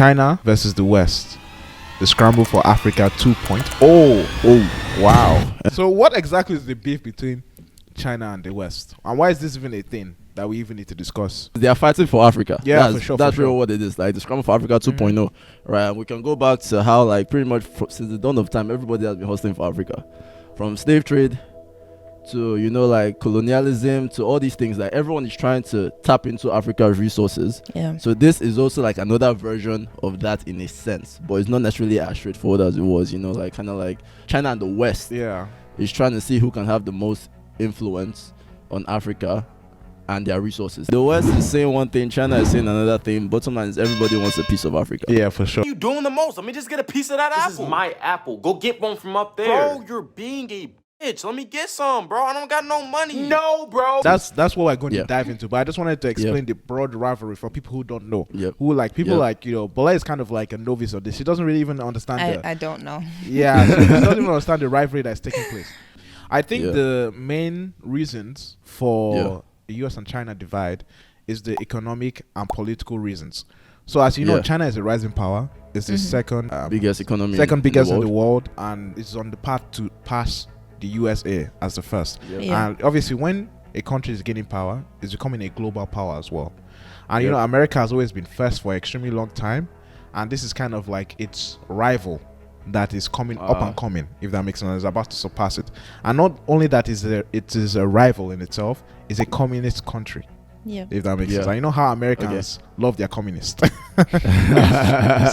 China versus the West. The scramble for Africa 2.0. Oh, wow. So what exactly is the beef between China and the West? And why is this even a thing that we even need to discuss? They are fighting for Africa. Yeah, that's, for sure. That's really what it is. Like the scramble for Africa 2.0. Right. And we can go back to how, like, pretty much since the dawn of time, everybody has been hustling for Africa. From slave trade to, like, colonialism to all these things. Like, everyone is trying to tap into Africa's resources. Yeah. So this is also like another version of that in a sense, but it's not necessarily as straightforward as it was. Like kind of like China and the West. Yeah. Is trying to see who can have the most influence on Africa and their resources. The West is saying one thing, China is saying another thing. Bottom line is everybody wants a piece of Africa. Yeah, for sure. You doing the most? Let me just get a piece of that apple. This is my apple. Go get one from up there. Bro, you're being a bitch. Let me get some, bro. I don't got no money. No, bro. That's what we're going to dive into. But I just wanted to explain the broad rivalry for people who don't know. Who like people like Bola is kind of like a novice of this. She doesn't really even understand. I don't know. Yeah, she doesn't even understand the rivalry that's taking place. I think the main reasons for the U.S. and China divide is the economic and political reasons. So as you know, China is a rising power. It's the second biggest economy, second biggest in the world, and it's on the path to pass the USA as the first. And obviously when a country is gaining power, it's becoming a global power as well. And America has always been first for an extremely long time, and this is kind of like its rival that is coming up and coming, if that makes sense. It's about to surpass it. And not only that it is a rival in itself, it's a communist country. Yeah. If that makes sense. And you know how Americans love their communists.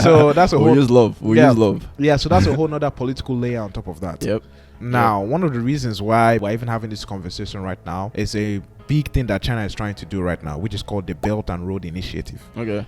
So that's a whole use love. Use love. Yeah, so that's a whole other political layer on top of that. Now, one of the reasons why we're even having this conversation right now is a big thing that China is trying to do right now, which is called the Belt and Road Initiative.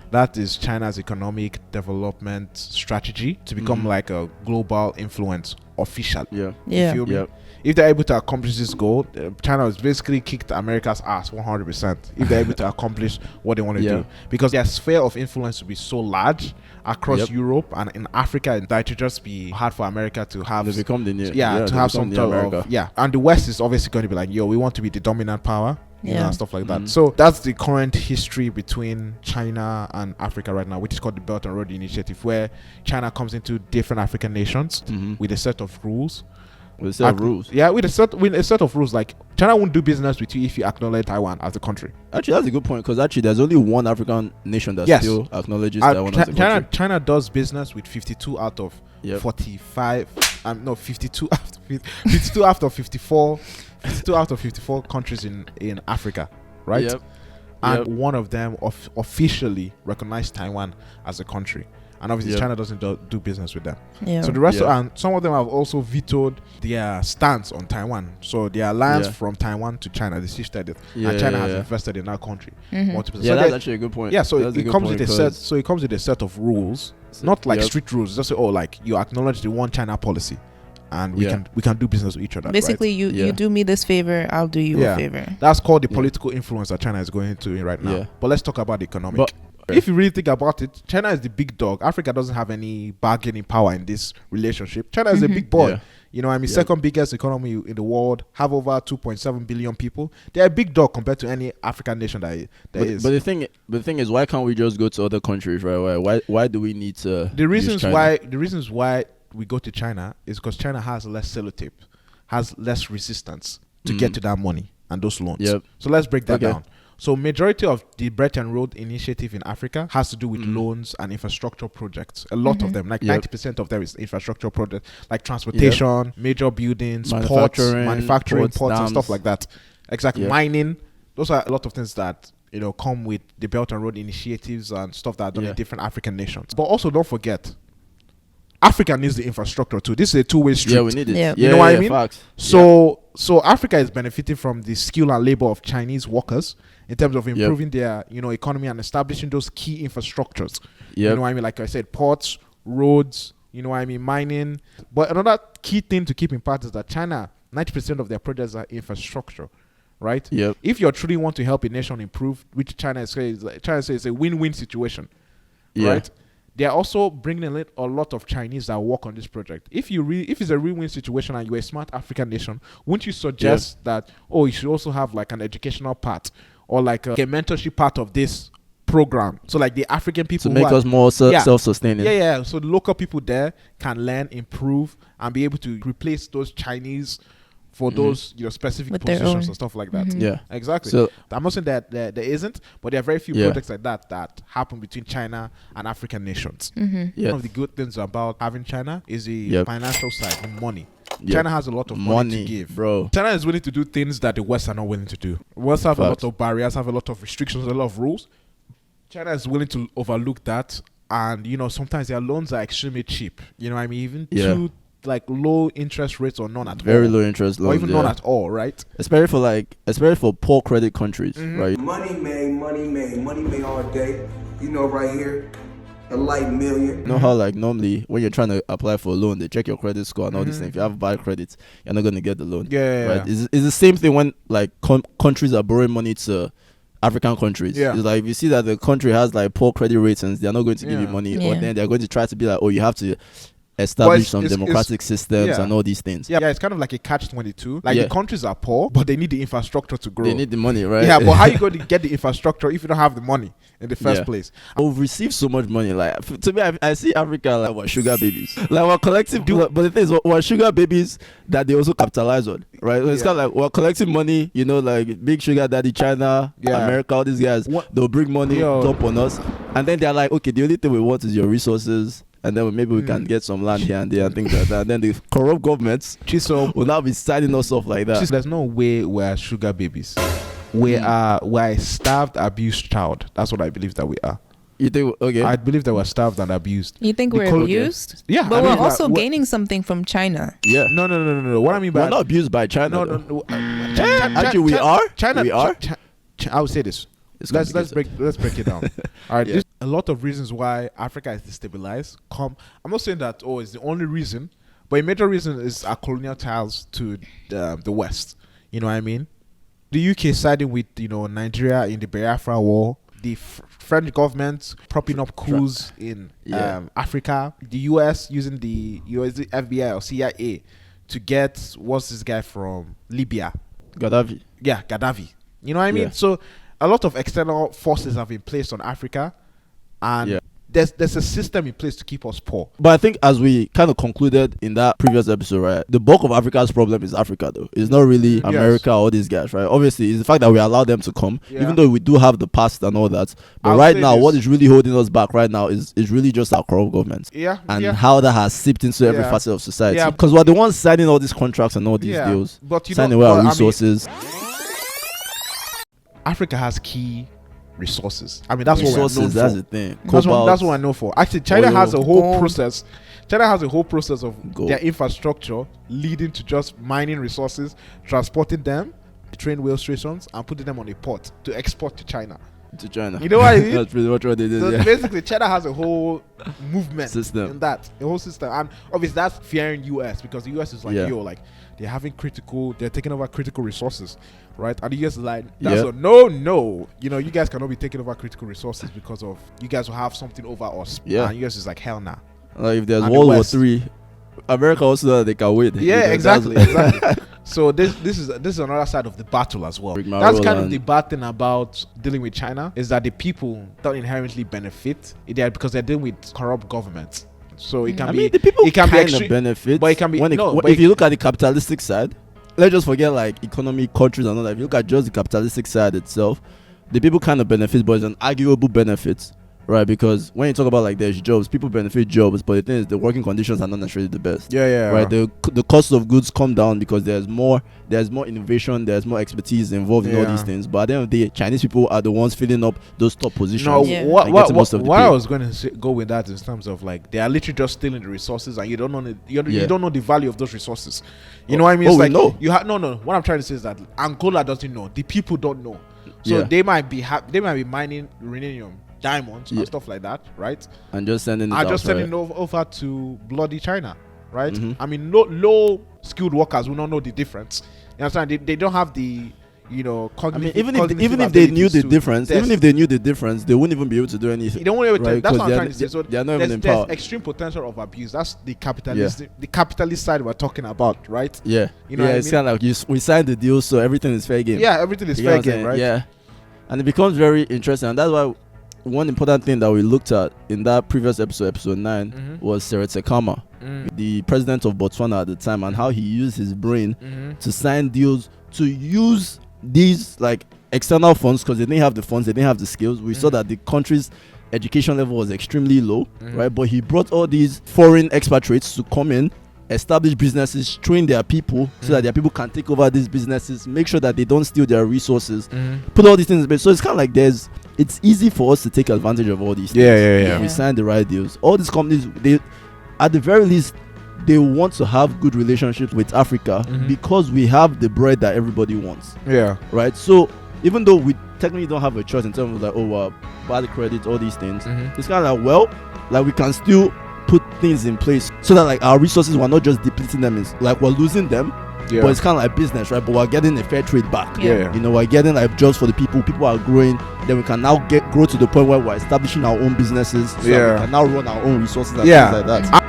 That is China's economic development strategy to become like a global influence officially. You feel me? If they're able to accomplish this goal, China has basically kicked America's ass 100% if they're able to accomplish what they want to do. Because their sphere of influence will be so large across Europe and in Africa, and that would just be hard for America to have. They become the new, to have some sort of, and the West is obviously going to be like, we want to be the dominant power. And stuff like that. So that's the current history between China and Africa right now, which is called the Belt and Road Initiative, where China comes into different African nations with a set of rules. With a set of rules? Yeah, with a set of rules. Like, China won't do business with you if you acknowledge Taiwan as a country. Actually, that's a good point, because actually there's only one African nation that still acknowledges Taiwan as a country. China does business with 52 out of 45. 52 out of 54. 52 out of 54 countries in Africa, right? And one of them officially recognized Taiwan as a country. And obviously China doesn't do business with them. So the rest and some of them have also vetoed their stance on Taiwan. So their alliance from Taiwan to China, they shifted it. And China has invested in that country. So that's actually a good point. So it comes with a set. So it comes with a set of rules, not like strict rules. Just like you acknowledge the one China policy, and we can do business with each other. Basically, you do me this favor, I'll do you a favor. That's called the political influence that China is going into right now. But let's talk about the economic. If you really think about it, China is the big dog. Africa doesn't have any bargaining power in this relationship. China is a big boy. You know what I mean? Second biggest economy in the world, have over 2.7 billion people. They're a big dog compared to any African nation that is. But the thing is, why can't we just go to other countries, right? Why do we need to? The reasons why we go to China is because China has less sellotape, has less resistance to get to that money and those loans. So let's break that down. So majority of the Belt and Road Initiative in Africa has to do with loans and infrastructure projects. A lot of them, like 90% of them is infrastructure projects, like transportation, major buildings, ports, manufacturing, ports and stuff like that. Exactly. Mining. Those are a lot of things that come with the Belt and Road Initiatives and stuff that are done in different African nations. But also don't forget, Africa needs the infrastructure too. This is a two-way street. Yeah, we need it. You know what I mean? Facts. So Africa is benefiting from the skill and labor of Chinese workers in terms of improving their economy and establishing those key infrastructures. You know what I mean? Like I said, ports, roads, mining. But another key thing to keep in part is that China, 90% of their projects are infrastructure, right? If you truly want to help a nation improve, which China says it's a win-win situation, right? They are also bringing a lot of Chinese that work on this project. If it's a win-win situation and you're a smart African nation, wouldn't you suggest that you should also have like an educational part or like a mentorship part of this program. So like the African people to make us more self-sustaining. Yeah. So the local people there can learn, improve, and be able to replace those Chinese for those specific with positions and stuff like that. Mm-hmm. Yeah, exactly. So I'm not saying that there isn't, but there are very few projects like that happen between China and African nations. Mm-hmm. One of the good things about having China is the financial side, the money. China has a lot of money to give, bro. China is willing to do things that the West are not willing to do. West have a lot of barriers, have a lot of restrictions, a lot of rules. China is willing to overlook that, and sometimes their loans are extremely cheap. You know what I mean? Even like low interest rates or none at all. Very low interest loans, or even none at all, right? Especially for poor credit countries, right? Money made all day. Right here, a light million. You know how like normally when you're trying to apply for a loan, they check your credit score and all these things. If you have bad credit, you're not going to get the loan. Right? It's the same thing when like countries are borrowing money to African countries. It's like if you see that the country has like poor credit ratings, they're not going to give you money, or then they're going to try to be like, oh, you have to establish some democratic systems and all these things. It's kind of like a catch-22. Like the countries are poor, but they need the infrastructure to grow. They need the money, right? Yeah, but how you going to get the infrastructure if you don't have the money in the first place? We've received so much money. Like to me, I see Africa like we're sugar babies. Like we're collecting, but the thing is, we're sugar babies that they also capitalize on, right? So it's kind of like we're collecting money. Like big sugar daddy, China, America, all these guys. They'll bring money, dump on us, and then they're like, okay, the only thing we want is your resources. And then maybe we can get some land here and there and things like that. And then the corrupt governments will now be signing us off like that. There's no way we're sugar babies. We're a starved, abused child. That's what I believe that we are. You think? Okay. I believe that we're starved and abused. You think we're abused? Yeah. But we're also gaining something from China. Yeah. No. What I mean by we're not abused by China. No. Actually, we are. China. We are. I would say this. Let's break it down. All right. There's a lot of reasons why Africa is destabilized. I'm not saying that it's the only reason, but a major reason is our colonial ties to the West. You know what I mean? The UK siding with Nigeria in the Biafra War. The French government propping up coups in Africa. The US using the FBI or CIA to get what's this guy from Libya? Gaddafi. Yeah, Gaddafi. You know what I mean? So a lot of external forces have been placed on Africa, and there's a system in place to keep us poor. But I think as we kind of concluded in that previous episode, right, the bulk of Africa's problem is Africa, though. It's not really America or all these guys, right? Obviously, it's the fact that we allow them to come, even though we do have the past and all that. But right now, what is really holding us back right now is really just our corrupt government. And how that has seeped into every facet of society. Because we're the ones signing all these contracts and all these deals, signing away our resources. Africa has key resources. I mean, that's what we're known for. That's the thing. That's what I know for. Actually, China has a whole process. China has a whole process of their infrastructure leading to just mining resources, transporting them to train whale stations, and putting them on a port to export to China. You know what I mean? That's pretty much what they did. So basically, China has a whole movement system in that, a whole system, and obviously that's fearing US because the US is like, they're taking over critical resources, right? And the US is like, no, you guys cannot be taking over critical resources because of you guys will have something over us. And US is like, hell nah. Like if there's World War III, America also knows that they can win. Yeah, exactly. So this is another side of the battle as well. That's kind of the bad thing about dealing with China is that the people don't inherently benefit because they're dealing with corrupt governments. So it can be. The people it can kind of benefit, but it can be. If you look at the capitalistic side, let's just forget like economy, countries, and all that. If you look at just the capitalistic side itself, the people kind of benefit, but it's an arguable benefit. Right, because when you talk about like there's jobs, people benefit jobs, but the thing is the working conditions are not necessarily the best. Right, the cost of goods come down because there's more innovation, there's more expertise involved in all these things. But at the end of the day, Chinese people are the ones filling up those top positions. No, what I was going to go with that in terms of like they are literally just stealing the resources, and you don't know you don't know the value of those resources. You know what I mean? It's like no. No. What I'm trying to say is that Angola doesn't know. The people don't know. So they might be mining uranium, diamonds and stuff like that, right? And just sending it over to bloody China, right? I mean, low skilled workers will not know the difference. You understand? They don't have the even if they knew the difference, they wouldn't even be able to do anything. They don't want to. That's what I'm trying to say. So they are not even in power. There's extreme potential of abuse. That's the capitalist side we're talking about, right? Yeah, it's kind of like we signed the deal, so everything is fair game. Yeah, everything is fair game, right? Yeah, and it becomes very interesting, and that's why one important thing that we looked at in that previous episode 9, was Seretse Khama, the president of Botswana at the time, and how he used his brain to sign deals to use these like external funds, because they didn't have the funds, they didn't have the skills. We saw that the country's education level was extremely low, right? But he brought all these foreign expatriates to come in, establish businesses, train their people so that their people can take over these businesses, make sure that they don't steal their resources, put all these things in place. So it's kind of like it's easy for us to take advantage of all these things. If we sign the right deals. All these companies, they, at the very least, they want to have good relationships with Africa because we have the bread that everybody wants. Right? So even though we technically don't have a choice in terms of like, bad credit, all these things, it's kind of like, well, like we can still put things in place so that like our resources, we're not just depleting them, like we're losing them, but it's kind of like business, right? But we're getting a fair trade back. You know, we're getting like jobs for the people are growing, then we can now grow to the point where we're establishing our own businesses, so that we can now run our own resources and things like that.